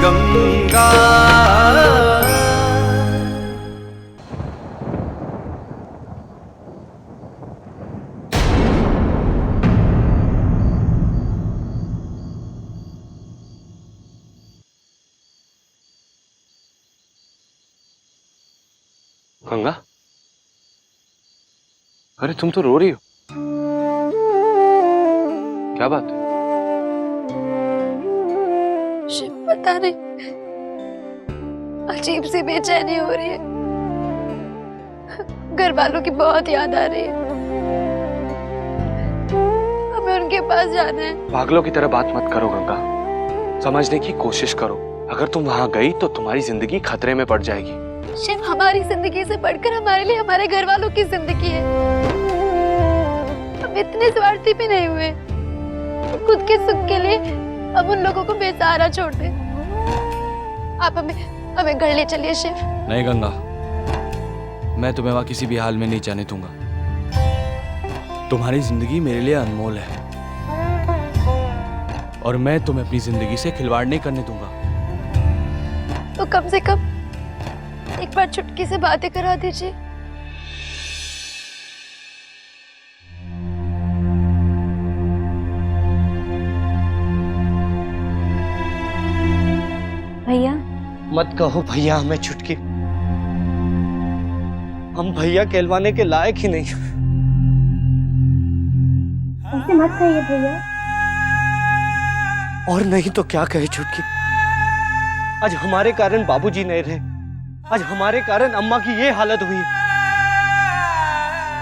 गंगा। गंगा, अरे तुम तो रो रही हो, क्या बात है? शिव, पता नहीं, अजीब सी बेचैनी हो रही है। घर वालों की बहुत याद आ रही है। हमें उनके पास जाना है। पागलों की तरह बात मत करो गंगा, समझने की कोशिश करो। अगर तुम वहां गई तो तुम्हारी जिंदगी खतरे में पड़ जाएगी। शिव, हमारी जिंदगी से बढ़कर हमारे लिए हमारे घर वालों की जिंदगी है। हम इतने स्वार्थी भी नहीं हुए खुद के सुख के लिए अब उन लोगों को बेसहारा छोड़ दे। आप हमें घर ले चलिए शिव। नहीं गंगा, मैं तुम्हें वहां किसी भी हाल में नहीं जाने दूंगा। तुम्हारी जिंदगी मेरे लिए अनमोल है और मैं तुम्हें अपनी जिंदगी से खिलवाड़ नहीं करने दूंगा। तो कम से कम एक बार चुटकी से बातें करा दीजिए। भैया, मत कहो भैया हमें चुटकी, हम भैया कहलवाने के लायक ही नहीं। ऐसे मत कहिए भैया। और नहीं तो क्या कहे चुटकी, आज हमारे कारण बाबूजी नहीं रहे, आज हमारे कारण अम्मा की ये हालत हुई।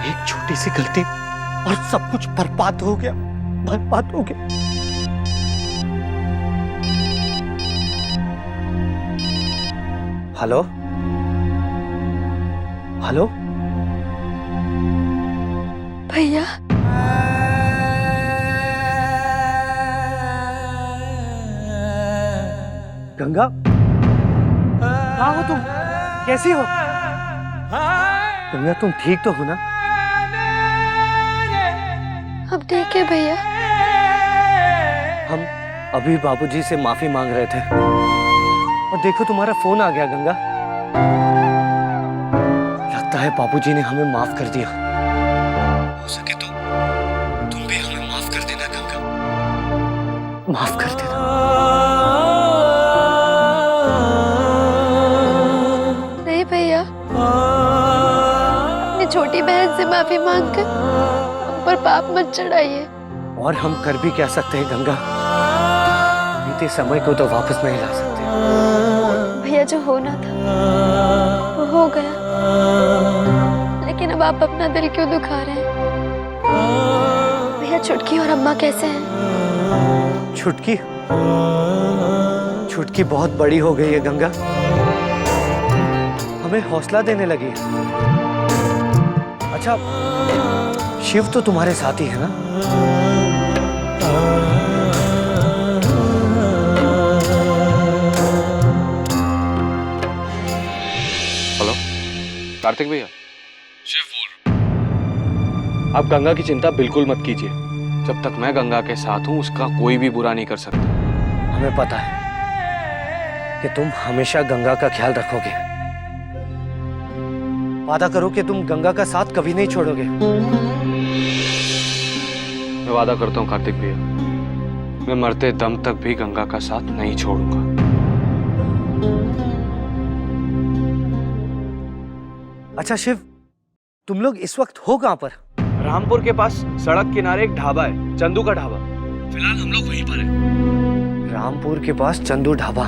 एक छोटी सी गलती और सब कुछ बर्बाद हो गया, बर्बाद हो गया। हेलो हेलो भैया, गंगा, कहाँ हो तुम? कैसी हो गंगा? तुम ठीक तो हो ना? हम ठीक है भैया। हम अभी बाबूजी से माफी मांग रहे थे और देखो तुम्हारा फोन आ गया गंगा। लगता है बाबूजी ने हमें माफ कर दिया। हो सके तो तुम भी हमें माफ कर देना गंगा, माफ कर देना। नहीं भैया, अपनी छोटी बहन से माफी मांगकर हम पर पाप मत चढ़ाइए। और हम कर भी क्या सकते हैं गंगा, बीते समय को तो वापस नहीं ला सकते। भैया, जो होना था वो हो गया, लेकिन अब आप अपना दिल क्यों दुखा रहे हैं? भैया, छुटकी और अम्मा कैसे हैं? छुटकी छुटकी बहुत बड़ी हो गई है गंगा, हमें हौसला देने लगी है। अच्छा, शिव तो तुम्हारे साथी है ना? हेलो कार्तिक भैया। शिव बोल। आप गंगा की चिंता बिल्कुल मत कीजिए, जब तक मैं गंगा के साथ हूं उसका कोई भी बुरा नहीं कर सकता। हमें पता है कि तुम हमेशा गंगा का ख्याल रखोगे। वादा करो कि तुम गंगा का साथ कभी नहीं छोड़ोगे। मैं वादा करता हूं कार्तिक भैया, मैं मरते दम तक भी गंगा का साथ नहीं छोड़ूंगा। अच्छा शिव, तुम लोग इस वक्त हो कहां पर? रामपुर के पास सड़क किनारे एक ढाबा है, चंदू का ढाबा। फिलहाल हम लोग वहीं पर हैं। रामपुर के पास चंदू ढाबा।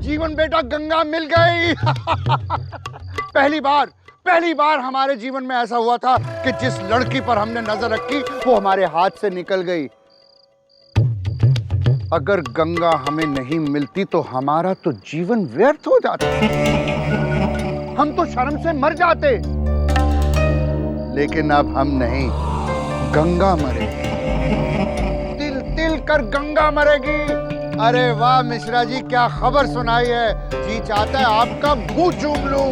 जीवन बेटा, गंगा मिल गई। पहली बार हमारे जीवन में ऐसा हुआ था कि जिस लड़की पर हमने नजर रखी वो हमारे हाथ से निकल गई। अगर गंगा हमें नहीं मिलती तो हमारा तो जीवन व्यर्थ हो जाता, हम तो शर्म से मर जाते। लेकिन अब हम नहीं, गंगा मरेगी। तिल तिल कर गंगा मरेगी। अरे वाह मिश्रा जी, क्या खबर सुनाई है। जी चाहता है आपका मुंह चूम लूं।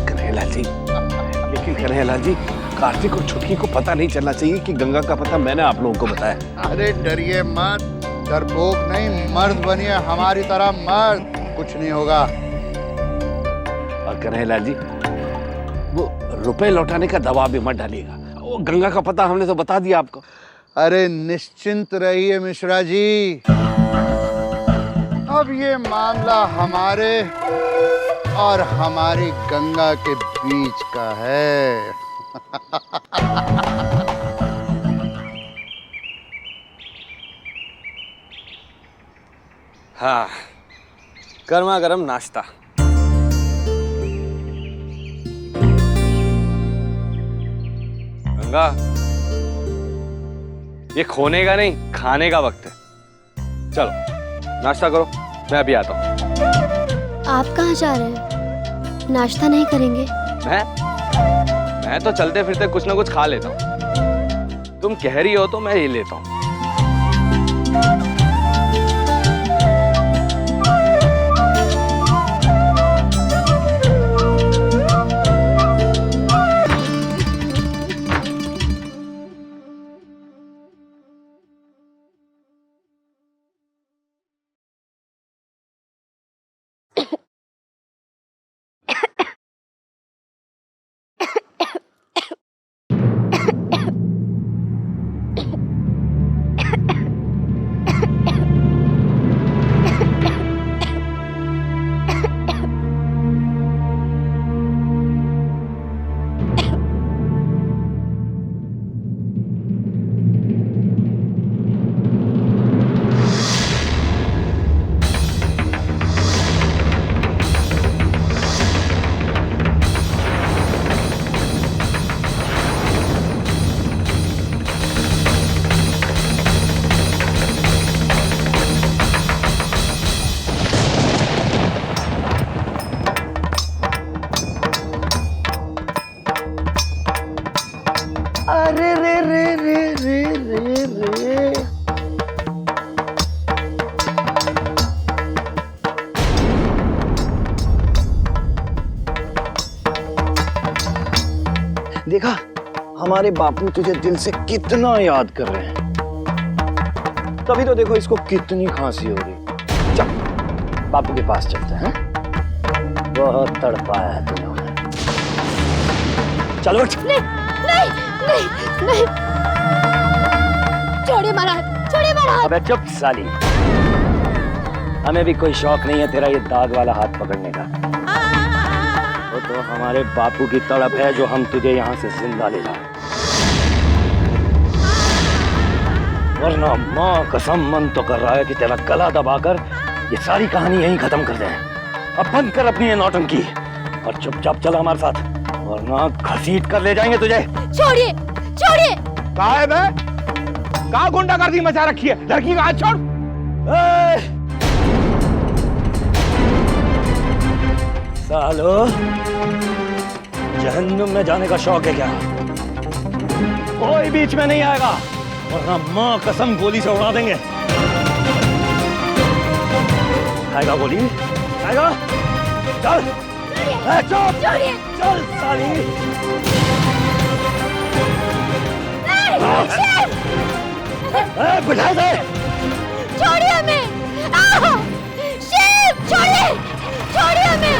कन्हैयालाल जी, लेकिन कन्हैयालाल जी, कार्तिक और छुटकी को पता नहीं चलना चाहिए कि गंगा का पता मैंने आप लोगों को बताया। अरे डरिए मत, डरपोक नहीं, मर्द बनिए हमारी तरह मर्द, कुछ नहीं होगा। और कन्हैयालाल जी, वो रुपए लौटाने का दबाव भी मत डालिएगा। वो गंगा का पता हमने तो बता दिया आपको। अरे निश्चिंत रहिए मिश्रा जी, अब ये मामला हमारे और हमारी गंगा के बीच का है। हाँ, गर्मा गर्म नाश्ता। गंगा, ये खोने का नहीं, खाने का वक्त है। चलो नाश्ता करो, मैं अभी आता हूँ। आप कहाँ जा रहे हैं? नाश्ता नहीं करेंगे? मैं तो चलते फिरते कुछ ना कुछ खा लेता हूँ। तुम कह रही हो तो मैं ये लेता हूँ। अरे रे रे रे रे रे रे, देखा हमारे बापू तुझे दिल से कितना याद कर रहे हैं। तभी तो देखो इसको कितनी खांसी हो रही। चल बापू के पास चलते हैं। बहुत तड़पाया है तूने उन्हें। चलो उठ। नहीं नहीं नहीं, छोड़िए महाराज, छोड़िए महाराज। अबे चुप साली, हमें भी कोई शौक नहीं है तेरा ये दाग वाला हाथ पकड़ने का। वो तो हमारे बापू की तड़प है जो हम तुझे यहाँ से जिंदा ले लाए, वरना माँ कसम मन तो कर रहा है कि तेरा गला दबाकर ये सारी कहानी यहीं खत्म कर दें। अब बंद कर अपनी ये नौटंकी और चुपचाप चल हमारे साथ, वरना घसीट कर ले जाएंगे तुझे। छोड़िए छोड़िए। कहाँ है बे? कहाँ गुंडागर्दी मचा रखी है? लड़की का हाथ छोड़। सालो, जहन्नुम में जाने का शौक है क्या? कोई बीच में नहीं आएगा, वरना माँ कसम गोली से उड़ा देंगे। आएगा गोली? आएगा? चल चल चल साली। बुझा दे। छोड़िए हमें। शिव छोड़िए, छोड़िए हमें।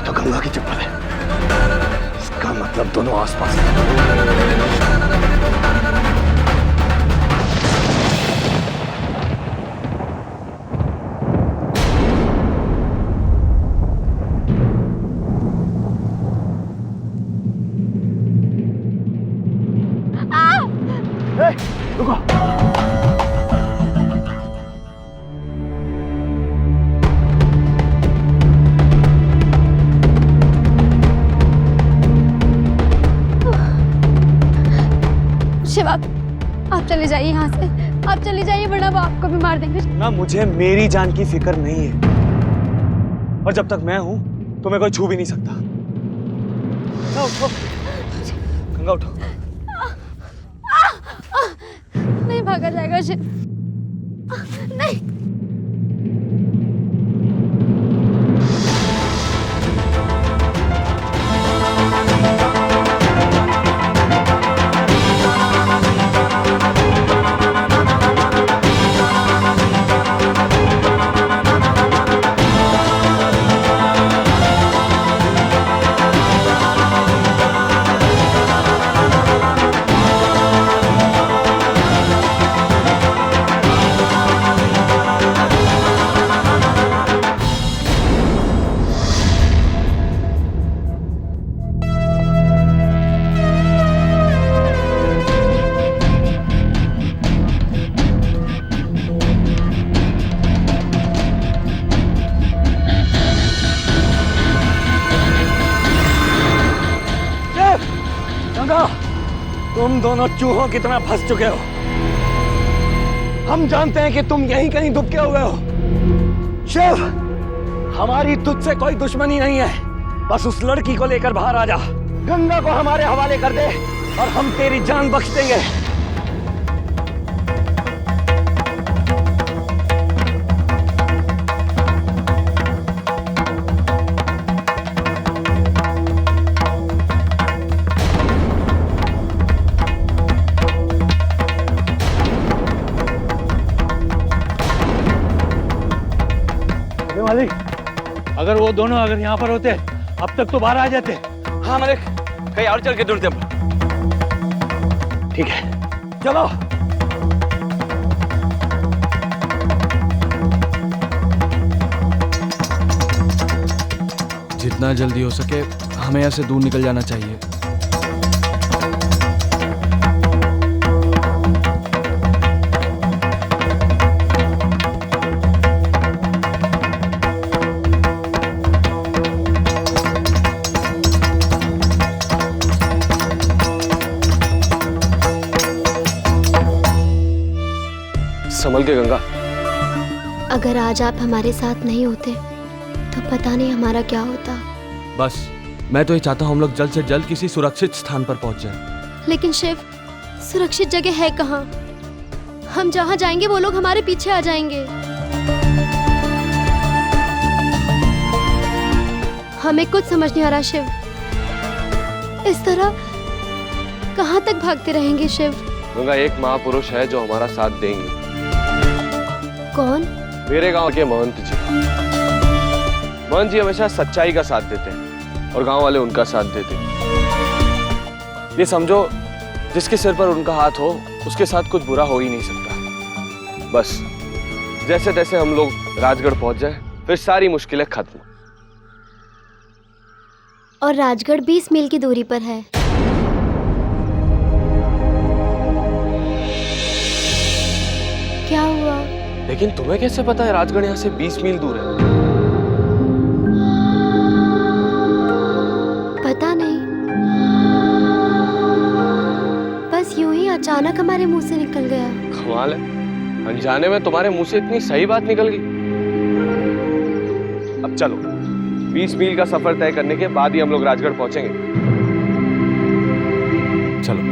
तो गंगा की चप्पल है, इसका मतलब दोनों आसपास हैं। रुको। शिव, आप चले जाइए यहाँ से, आप चले जाइए वरना वो आपको भी मार देंगे। ना मुझे मेरी जान की फिक्र नहीं है, और जब तक मैं हूं तुम्हें कोई छू भी नहीं सकता। ना उठो गंगा, उठो। नहीं भागा जाएगा शिव, नहीं। तुम दोनों चूहों की तरह फंस चुके हो। हम जानते हैं कि तुम यहीं कहीं दुबके हुए हो। शिव, हमारी तुझसे कोई दुश्मनी नहीं है, बस उस लड़की को लेकर बाहर आ जा। गंगा को हमारे हवाले कर दे और हम तेरी जान बख्श देंगे। मालिक, अगर वो दोनों अगर यहाँ पर होते अब तक तो बाहर आ जाते। हाँ मालिक, कहीं और चल के ढूंढते हम। ठीक है, चलो। जितना जल्दी हो सके हमें यहाँ से दूर निकल जाना चाहिए। संभल के गंगा। अगर आज आप हमारे साथ नहीं होते तो पता नहीं हमारा क्या होता। बस मैं तो ये चाहता हूँ हम लोग जल्द से जल्द किसी सुरक्षित स्थान पर पहुंच जाएं। लेकिन शिव, सुरक्षित जगह है कहाँ? हम जहाँ जाएंगे वो लोग हमारे पीछे आ जाएंगे। हमें कुछ समझ नहीं आ रहा शिव। इस तरह कहाँ तक भागते रहेंगे शिव? गंगा, एक महापुरुष है जो हमारा साथ देंगे। कौन? मेरे गांव के महंत जी। महंत जी हमेशा सच्चाई का साथ देते हैं। और गांव वाले उनका साथ देते। ये समझो जिसके सिर पर उनका हाथ हो उसके साथ कुछ बुरा हो ही नहीं सकता। बस जैसे तैसे हम लोग राजगढ़ पहुंच जाए, फिर सारी मुश्किलें खत्म। और राजगढ़ 20 मील की दूरी पर है। क्या हुआ? लेकिन तुम्हें कैसे पता है राजगढ़ यहाँ से 20 मील दूर है? पता नहीं, बस यूं ही अचानक हमारे मुंह से निकल गया। कमाल है, अनजाने में तुम्हारे मुंह से इतनी सही बात निकल गई। अब चलो, 20 मील का सफर तय करने के बाद ही हम लोग राजगढ़ पहुंचेंगे। चलो।